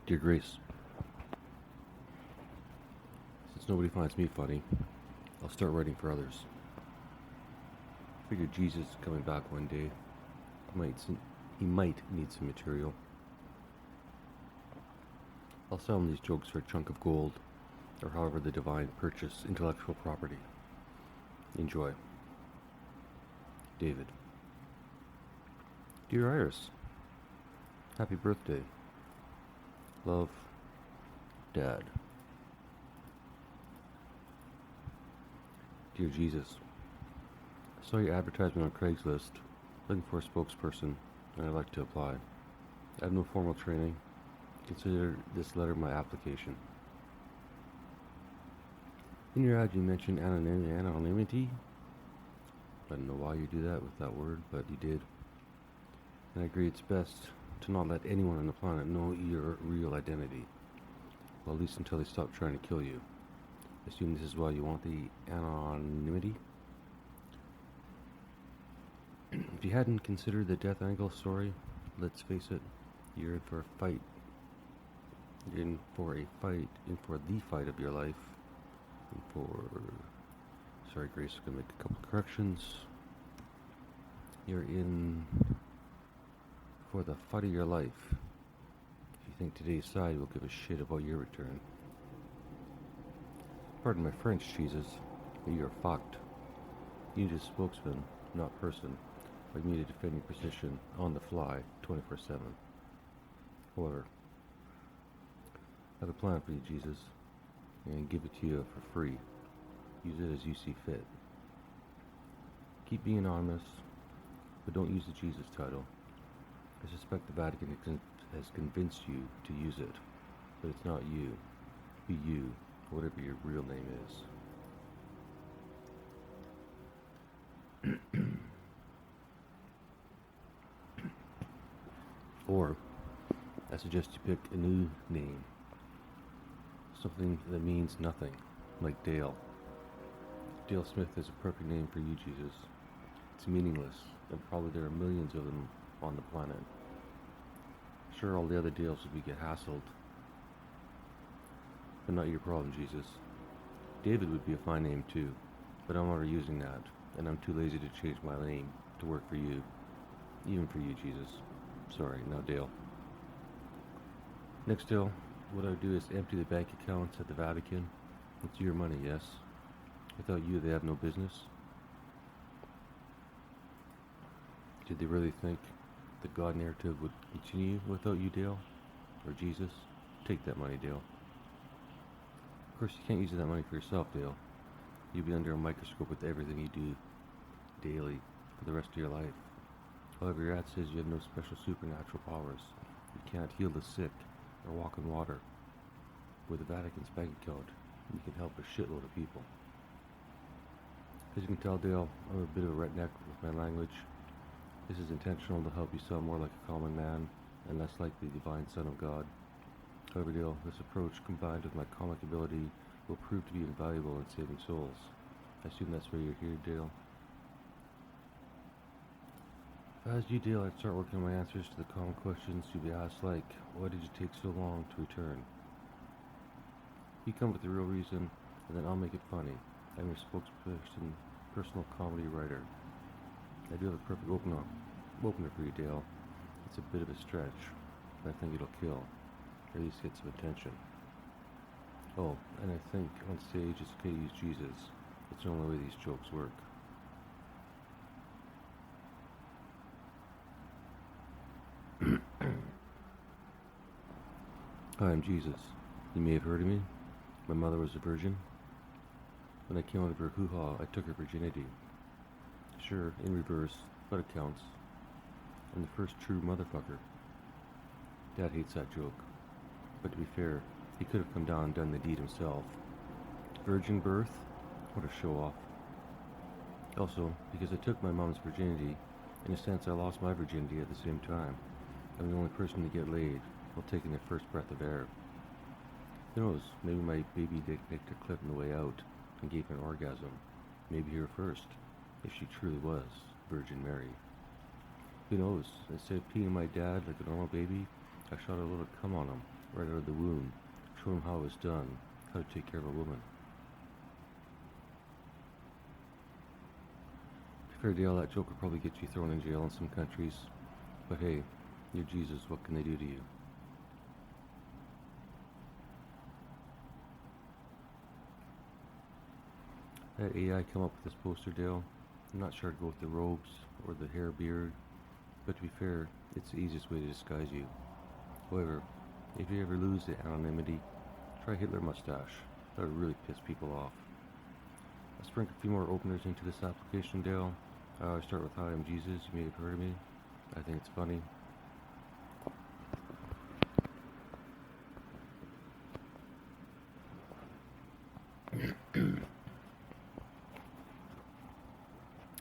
Dear Grace, since nobody finds me funny, I'll start writing for others. Figured Jesus is coming back one day. He might need some material. I'll sell him these jokes for a chunk of gold, or however the divine purchase intellectual property. Enjoy. David. Dear Iris, happy birthday. Love, Dad. Dear Jesus, I saw your advertisement on Craigslist, looking for a spokesperson, and I'd like to apply. I have no formal training. Consider this letter my application. In your ad you mentioned anonymity. I don't know why you do that with that word, but you did. And I agree it's best to not let anyone on the planet know your real identity. Well, at least until they stop trying to kill you. I assume this is why you want the anonymity? If you hadn't considered the death angle story, let's face it, you're in for a fight. You're in for the fight of your life. Sorry Grace, I'm going to make a couple corrections. You're in for the fight of your life. If you think today's side will give a shit about your return. Pardon my French, Jesus, but you're fucked. You need a spokesman, not person, like me to defend your position on the fly, 24/7. However, I have a plan for you, Jesus, and give it to you for free. Use it as you see fit. Keep being anonymous, but don't use the Jesus title. I suspect the Vatican has convinced you to use it, but it's not you. Be you, whatever your real name is. Or, I suggest you pick a new name. Something that means nothing, like Dale. Dale Smith is a perfect name for you, Jesus. It's meaningless, and probably there are millions of them on the planet. Sure, all the other Dales would get hassled, but not your problem, Jesus. David would be a fine name too, but I'm already using that, and I'm too lazy to change my name to work for you. Even for you, Jesus. Sorry, now Dale. Next, Dale, what I would do is empty the bank accounts at the Vatican. It's your money, yes? Without you, they have no business. Did they really think the God narrative would continue without you, Dale? Or Jesus? Take that money, Dale. Of course, you can't use that money for yourself, Dale. You'll be under a microscope with everything you do daily for the rest of your life. However, your ad says you have no special supernatural powers. You can't heal the sick or walk on water. With the Vatican's bank account, you can help a shitload of people. As you can tell, Dale, I'm a bit of a redneck with my language. This is intentional to help you sound more like a common man and less like the divine Son of God. However, Dale, this approach combined with my comic ability will prove to be invaluable in saving souls. I assume that's why you're here, Dale. If I was you, Dale, I'd start working on my answers to the common questions you'd be asked, like, why did you take so long to return? You come with the real reason, and then I'll make it funny. I'm your spokesperson, personal comedy writer. I do have a perfect opener for you, Dale. It's a bit of a stretch, but I think it'll kill, or at least get some attention. Oh, and I think on stage it's okay to use Jesus. It's the only way these jokes work. Hi, I'm Jesus. You may have heard of me. My mother was a virgin. When I came out of her hoo-ha, I took her virginity. Sure, in reverse, but it counts. I'm the first true motherfucker. Dad hates that joke. But to be fair, he could have come down and done the deed himself. Virgin birth? What a show-off. Also, because I took my mom's virginity, in a sense I lost my virginity at the same time. I'm the only person to get laid while taking the first breath of air. Who knows, maybe my baby dick nicked her clip on the way out and gave her an orgasm. Maybe her first, if she truly was Virgin Mary. Who knows, instead of peeing my dad like a normal baby, I shot a little cum on him right out of the womb. Show him how it was done, how to take care of a woman. Fair deal, that joke would probably get you thrown in jail in some countries. But hey, you're Jesus, what can they do to you? Had AI come up with this poster, Dale. I'm not sure I'd go with the robes or the hair beard, but to be fair, it's the easiest way to disguise you. However, if you ever lose the anonymity, try Hitler mustache. That would really piss people off. I'll sprinkle a few more openers into this application, Dale. I always start with "Hi, I'm Jesus, you may have heard of me." I think it's funny.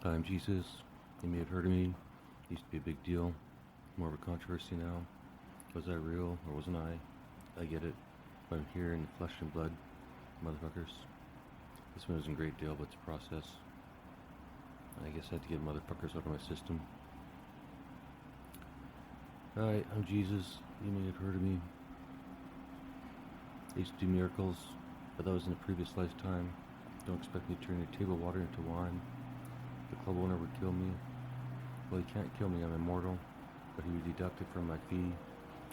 "Hi, I'm Jesus, you may have heard of me." Used to be a big deal. More of a controversy now. Was I real or wasn't I? I get it. But I'm here in flesh and blood, motherfuckers. This one isn't a great deal, but it's a process. I guess I had to get motherfuckers out of my system. "Hi, I'm Jesus. You may have heard of me. I used to do miracles, but that was in a previous lifetime. Don't expect me to turn your table water into wine. The club owner would kill me. Well, he can't kill me, I'm immortal, but he would deduct it from my fee,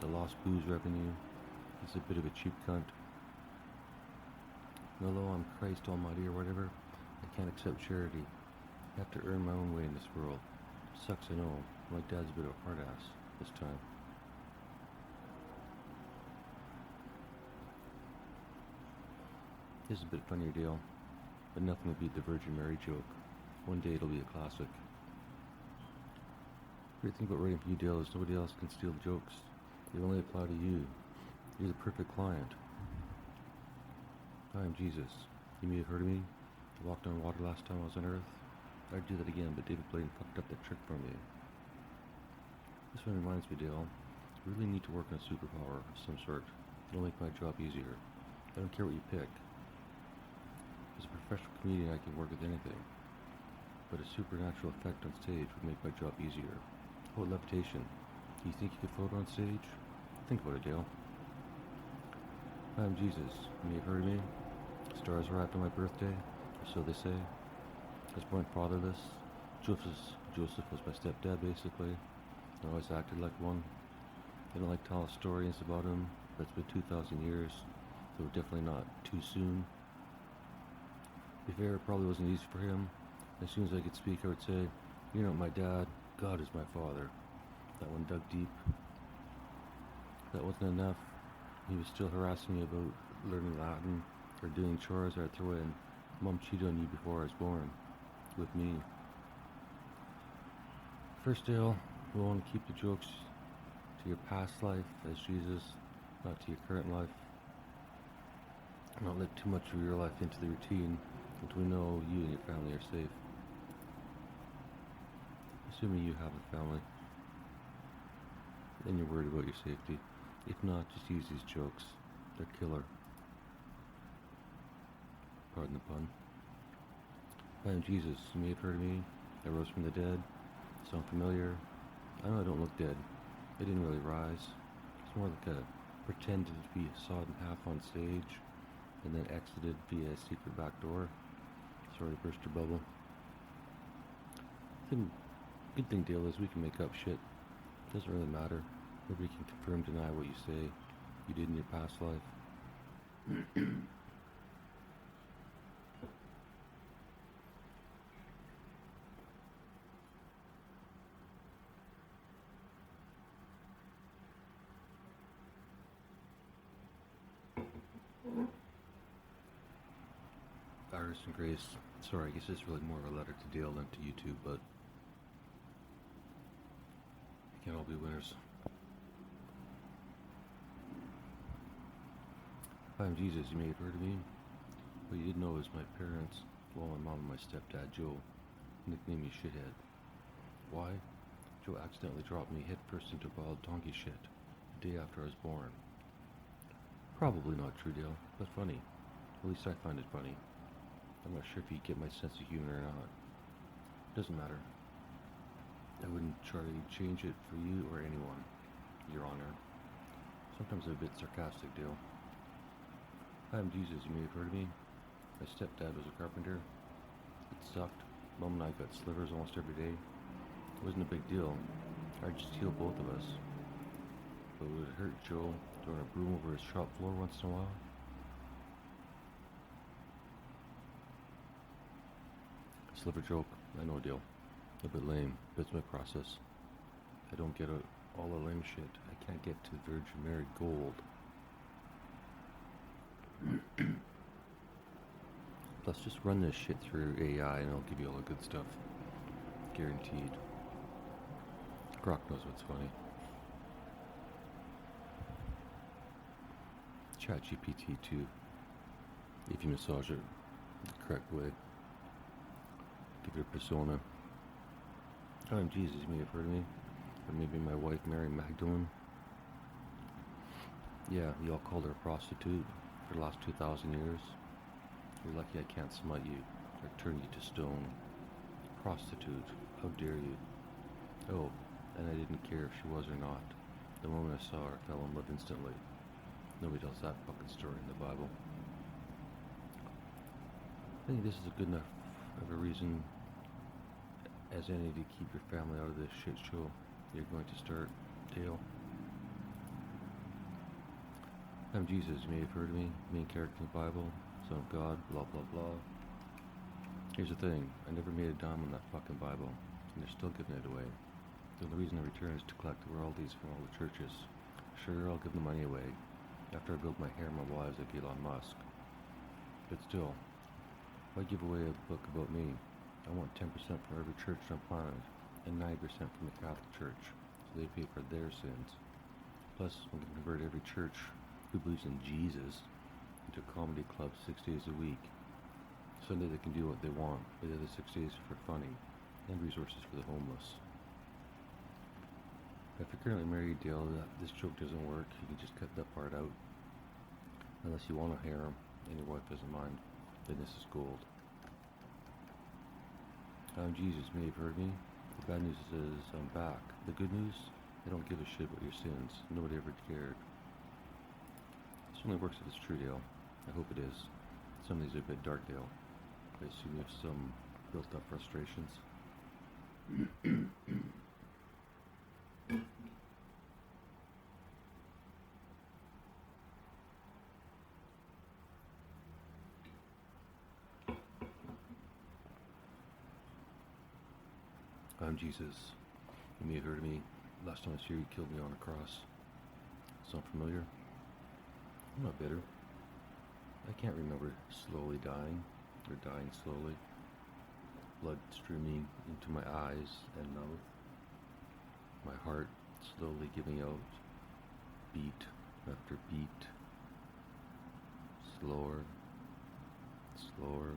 the lost booze revenue. He's a bit of a cheap cunt. And although I'm Christ Almighty or whatever, I can't accept charity. I have to earn my own way in this world. Sucks, I know. My dad's a bit of a hard ass this time." This is a bit funnier, Dale, but nothing will beat the Virgin Mary joke. One day it'll be a classic. The great thing about writing for you, Dale, is nobody else can steal the jokes. They only apply to you. You're the perfect client. "Hi, I'm Jesus. You may have heard of me. I walked on water last time I was on Earth. I'd do that again, but David Blaine fucked up that trick for me." This one reminds me, Dale, I really need to work on a superpower of some sort. It'll make my job easier. I don't care what you pick. As a professional comedian, I can work with anything. But a supernatural effect on stage would make my job easier. How about levitation? Do you think you could float on stage? Think about it, Dale. "Hi, I'm Jesus. You may have heard of me. Stars were after my birthday, or so they say. I was born fatherless. Joseph was my stepdad, basically. I always acted like one. I don't like telling stories about him, but it's been 2,000 years, so definitely not too soon. To be fair, it probably wasn't easy for him. As soon as I could speak, I would say, 'You're not my dad, God is my father.' That one dug deep. That wasn't enough. He was still harassing me about learning Latin or doing chores. I'd throw in, 'Mom cheated on you before I was born,' with me. First, Dale, we want to keep the jokes to your past life as Jesus, not to your current life. Not let too much of your life into the routine until we know you and your family are safe. Assuming you have a family, then you're worried about your safety. If not, just use these jokes. They're killer. Pardon the pun. I am Jesus. You may have heard of me. I rose from the dead. Sound familiar? I know I don't look dead. I didn't really rise. It's more like a pretended to be sawed in half on stage and then exited via a secret back door. Sorry to burst your bubble. The good thing, Dale, is we can make up shit. It doesn't really matter. Nobody can confirm, deny what you say you did in your past life. Iris and Grace. Sorry, I guess it's really more of a letter to Dale than to you two, but you can't all be winners. Hi, I'm Jesus. You may have heard of me. What you didn't know is my parents, well, my mom and my stepdad, Joe, nicknamed me Shithead. Why? Joe accidentally dropped me headfirst into a ball of donkey shit the day after I was born. Probably not true, Dale, but funny. At least I find it funny. I'm not sure if you get my sense of humor or not. Doesn't matter. I wouldn't try to change it for you or anyone, Your Honor. Sometimes I'm a bit sarcastic, Dale. I'm Jesus, you may have heard of me. My stepdad was a carpenter. It sucked. Mom and I got slivers almost every day. It wasn't a big deal. I'd just heal both of us. But would it hurt Joe throwing a broom over his shop floor once in a while? Sliver joke, I know, Dale. A bit lame, but it's my process. I don't get all the lame shit. I can't get to Virgin Mary gold. Plus, just run this shit through AI and it'll give you all the good stuff. Guaranteed. Croc knows what's funny. ChatGPT too, if you massage it the correct way. Give it a persona. I'm Jesus, you may have heard of me. Or maybe my wife, Mary Magdalene. Yeah, y'all called her a prostitute for the last 2,000 years. You're lucky I can't smite you or turn you to stone. Prostitute, how dare you? Oh, and I didn't care if she was or not. The moment I saw her, I fell in love instantly. Nobody tells that fucking story in the Bible. I think this is a good enough of a reason as any to keep your family out of this shit show you're going to start, Dale. I'm Jesus, you may have heard of me, main character in the Bible, Son of God, blah blah blah. Here's the thing, I never made a dime on that fucking Bible, and they're still giving it away. The only reason I return is to collect the royalties from all the churches. Sure, I'll give the money away, after I build my hair and my wives like Elon Musk. But still, why give away a book about me? I want 10% from every church on the planet, and 90% from the Catholic Church, so they pay for their sins. Plus, we can convert every church who believes in Jesus into a comedy club 6 days a week. Sunday they can do what they want, but the other 6 days are for funny, and resources for the homeless. If you're currently married, Dale, this joke doesn't work, you can just cut that part out. Unless you want a harem, and your wife doesn't mind, then this is gold. I'm Jesus, may have heard me. The bad news is I'm back. The good news, I don't give a shit about your sins. Nobody ever cared. This only works if it's true, Dale. I hope it is. Some of these are a bit dark, Dale. I assume you have some built-up frustrations. I'm Jesus. You may have heard of me. Last time I saw you, you killed me on a cross. Sound familiar? I'm not bitter. I can't remember slowly dying, or dying slowly. Blood streaming into my eyes and mouth. My heart slowly giving out, beat after beat. Slower, slower,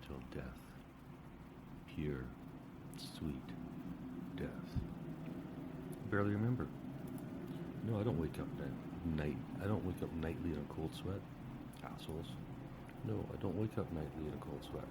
till death. Pure, sweet death. Barely remember. No, I don't wake up I don't wake up nightly in a cold sweat. Assholes. No, I don't wake up nightly in a cold sweat.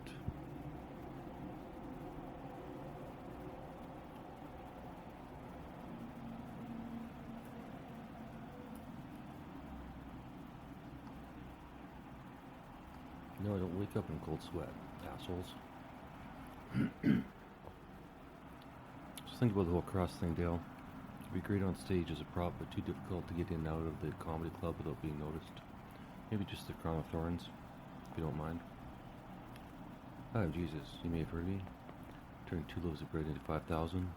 No, I don't wake up in a cold sweat. Assholes. Just think about the whole cross thing, Dale. It'd be great on stage as a prop, but too difficult to get in and out of the comedy club without being noticed. Maybe just the crown of thorns, if you don't mind. Hi, I'm Jesus. You may have heard me. Turning 2 loaves of bread into 5,000.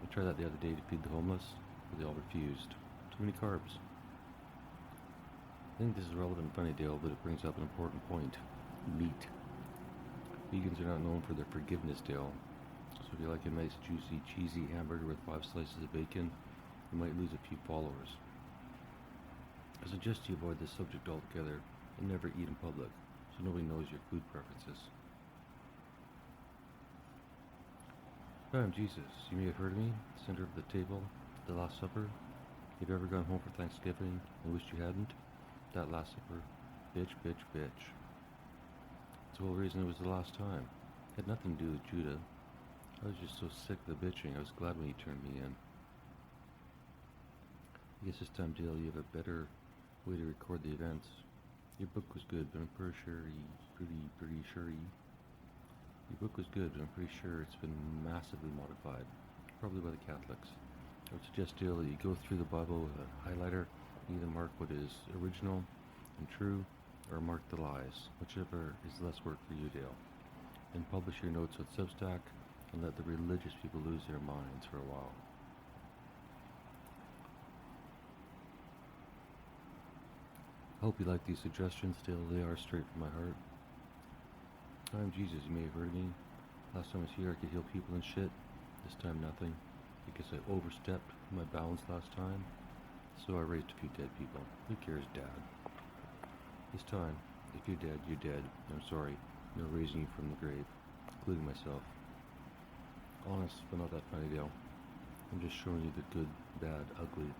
I tried that the other day to feed the homeless, but they all refused. Too many carbs. I think this is relevant and funny, Dale, but it brings up an important point. Meat. Vegans are not known for their forgiveness, Dale. So if you like a nice, juicy, cheesy hamburger with 5 slices of bacon, you might lose a few followers. I suggest you avoid this subject altogether and never eat in public, so nobody knows your food preferences. Hi, I'm Jesus. You may have heard of me, center of the table, the Last Supper. Have you ever gone home for Thanksgiving and wished you hadn't? That Last Supper. Bitch, bitch, bitch. That's the whole reason it was the last time. It had nothing to do with Judah. I was just so sick of the bitching, I was glad when he turned me in. guess this time, Dale, you have a better way to record the events. Your book was good, but I'm pretty sure your book was good, but I'm pretty sure it's been massively modified, probably by the Catholics. I would suggest, Dale, that you go through the Bible with a highlighter, and either mark what is original and true, or mark the lies, whichever is less work for you, Dale. Then publish your notes with Substack, and let the religious people lose their minds for a while. I hope you like these suggestions, Dale. They are straight from my heart. I'm Jesus, you may have heard of me. Last time I was here, I could heal people and shit. This time, nothing. Because I overstepped my bounds last time. So I raised a few dead people. Who cares, Dad? This time, if you're dead, you're dead. I'm sorry. No raising you from the grave, including myself. Honest, but not that funny, Dale. I'm just showing you the good, bad, ugly.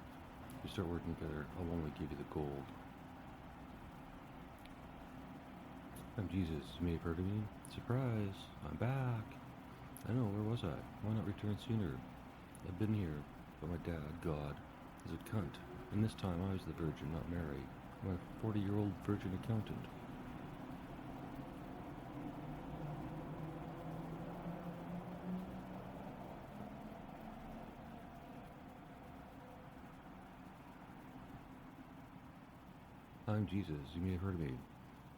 If you start working together, I'll only give you the gold. I'm Jesus, you may have heard of me. Surprise, I'm back. I know, where was I? Why not return sooner? I've been here, but my dad, God, is a cunt. And this time I was the virgin, not Mary. I'm a 40-year-old virgin accountant. I'm Jesus, you may have heard of me.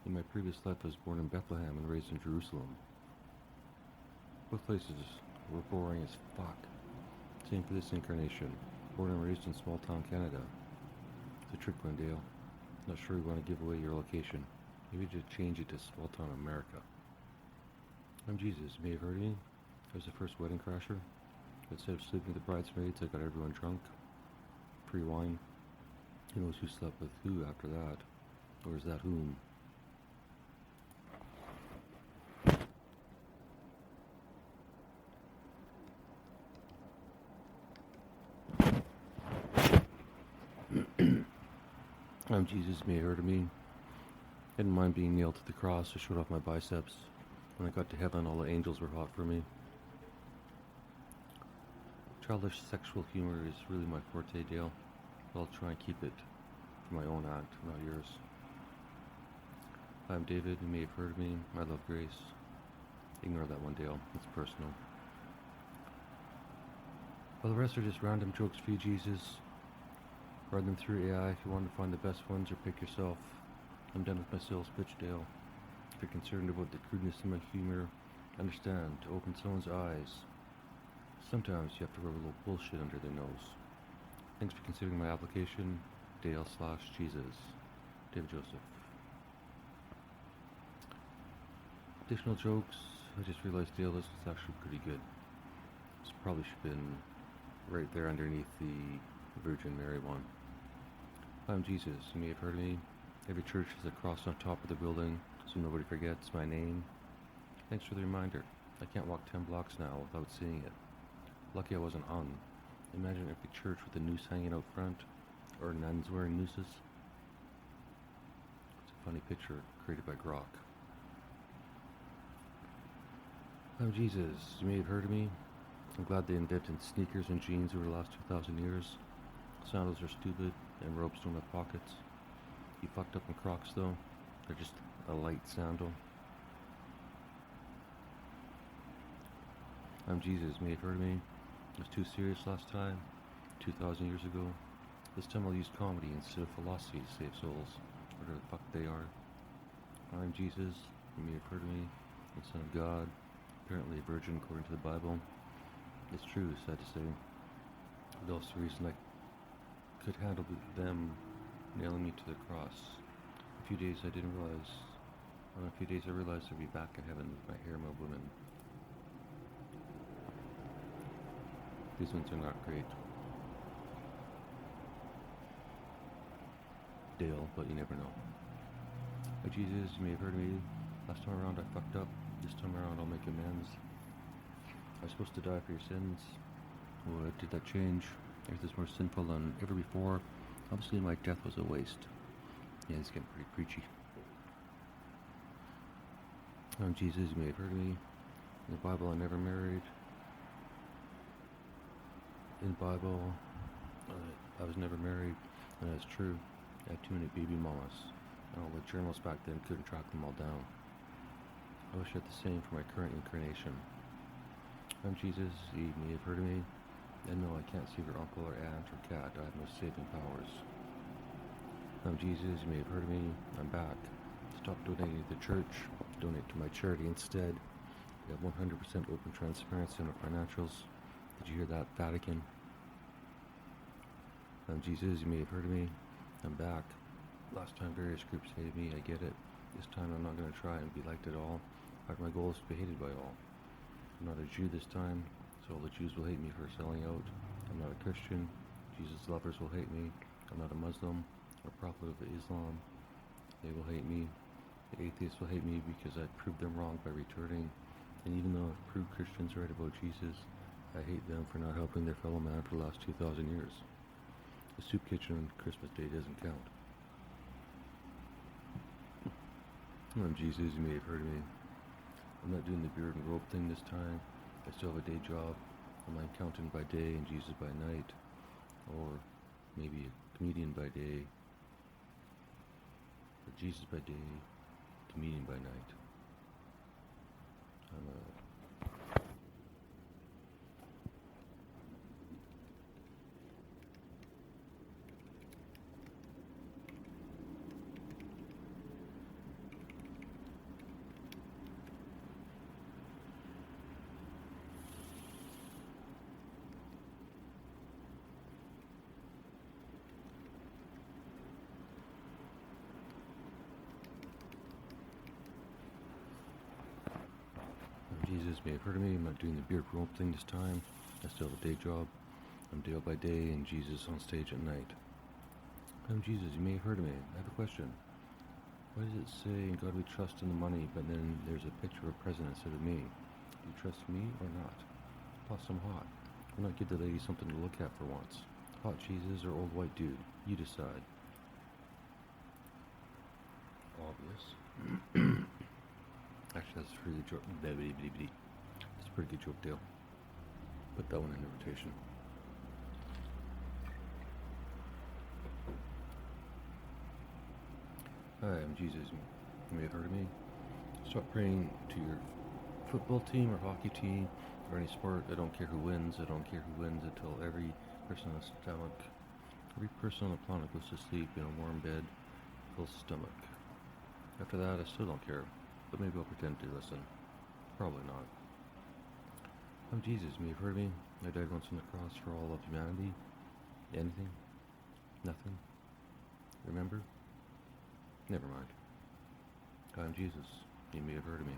In my previous life I was born in Bethlehem and raised in Jerusalem. Both places were boring as fuck. Same for this incarnation. Born and raised in small town Canada. It's a trick one, Dale. Not sure you want to give away your location. Maybe just change it to small town America. I'm Jesus, you may have heard of me. I was the first wedding crasher. Instead of sleeping with the bridesmaids, I got everyone drunk. Free wine. Who knows who slept with who after that? Or is that whom? I'm Jesus, may have heard of me. I didn't mind being nailed to the cross to show off my biceps. When I got to heaven, all the angels were hot for me. Childish sexual humor is really my forte, Dale. But I'll try and keep it for my own act, not yours. I'm David, you may have heard of me. I love grace. Ignore that one, Dale. It's personal. Well, the rest are just random jokes for you, Jesus. Run them through AI if you want to find the best ones, or pick yourself. I'm done with my sales pitch, Dale. If you're concerned about the crudeness of my humor, understand, to open someone's eyes, sometimes you have to rub a little bullshit under their nose. Thanks for considering my application. Dale/Jesus. David Joseph. Additional jokes. I just realized, Dale, this was actually pretty good. This probably should have been right there underneath the Virgin Mary one. I'm Jesus, you may have heard of me. Every church has a cross on top of the building, so nobody forgets my name. Thanks for the reminder. I can't walk 10 blocks now without seeing it. Lucky I wasn't hung. Imagine every church with a noose hanging out front, or nuns wearing nooses. It's a funny picture created by Grok. I'm Jesus, you may have heard of me. I'm glad they invented sneakers and jeans over the last 2,000 years. Sandals are stupid, and ropes don't have pockets. You fucked up in Crocs, though. They're just a light sandal. I'm Jesus, may have heard of me. I was too serious last time, 2,000 years ago. This time I'll use comedy instead of philosophy to save souls, whatever the fuck they are. I'm Jesus, you may have heard of me, the Son of God, apparently a virgin according to the Bible. It's true, sad to say. But also the reason I could handle them nailing me to the cross. In a few days I realized I'd be back in heaven with my hair my women. These ones are not great. Dale, but you never know. Oh Jesus, you may have heard of me. Last time around I fucked up. This time around I'll make amends. I was supposed to die for your sins. What did that change? Earth is more sinful than ever before. Obviously my death was a waste. Yeah, it's getting pretty preachy. I'm Jesus, you may have heard of me. In the Bible I never married. In the Bible, I was never married, and that's true. I had too many baby mamas, and all the journalists back then couldn't track them all down. I wish I had the same for my current incarnation. I'm Jesus, you may have heard of me. And no, I can't save your uncle or aunt or cat. I have no saving powers. I'm Jesus, you may have heard of me. I'm back. Stop donating to the church. Donate to my charity instead. We have 100% open transparency on our financials. Did you hear that, Vatican? I'm Jesus, you may have heard of me. I'm back. Last time various groups hated me, I get it. This time I'm not going to try and be liked at all. My goal is to be hated by all. I'm not a Jew this time, so all the Jews will hate me for selling out. I'm not a Christian. Jesus' lovers will hate me. I'm not a Muslim or prophet of Islam. They will hate me. The atheists will hate me because I proved them wrong by returning. And even though I've proved Christians right about Jesus, I hate them for not helping their fellow man for the last 2,000 years. The soup kitchen on Christmas Day doesn't count. I'm Jesus, you may have heard of me. I'm not doing the beard and robe thing this time. I still have a day job. I'm an accountant by day and Jesus by night. Or maybe a comedian by day. Or Jesus by day, comedian by night. Jesus may have heard of me. I'm not doing the beard rope thing this time. I still have a day job. I'm Dale by day and Jesus on stage at night. I'm Jesus, you may have heard of me. I have a question. Why does it say in God we trust in the money, but then there's a picture of a president instead of me? Do you trust me or not? Plus I'm hot. Why not give the lady something to look at for once? Hot Jesus or old white dude? You decide. Obvious. Actually, that's a pretty good joke. That's a pretty good joke, Dale. Put that one in the rotation. Hi, I'm Jesus. You may have heard of me. Stop praying to your football team or hockey team or any sport. I don't care who wins. I don't care who wins until every person on the stomach, every person on the planet goes to sleep in a warm bed, full stomach. After that, I still don't care. But maybe I'll pretend to listen. Probably not. I'm Jesus, you may have heard of me. I died once on the cross for all of humanity. Anything? Nothing? Remember? Never mind. I'm Jesus. You may have heard of me.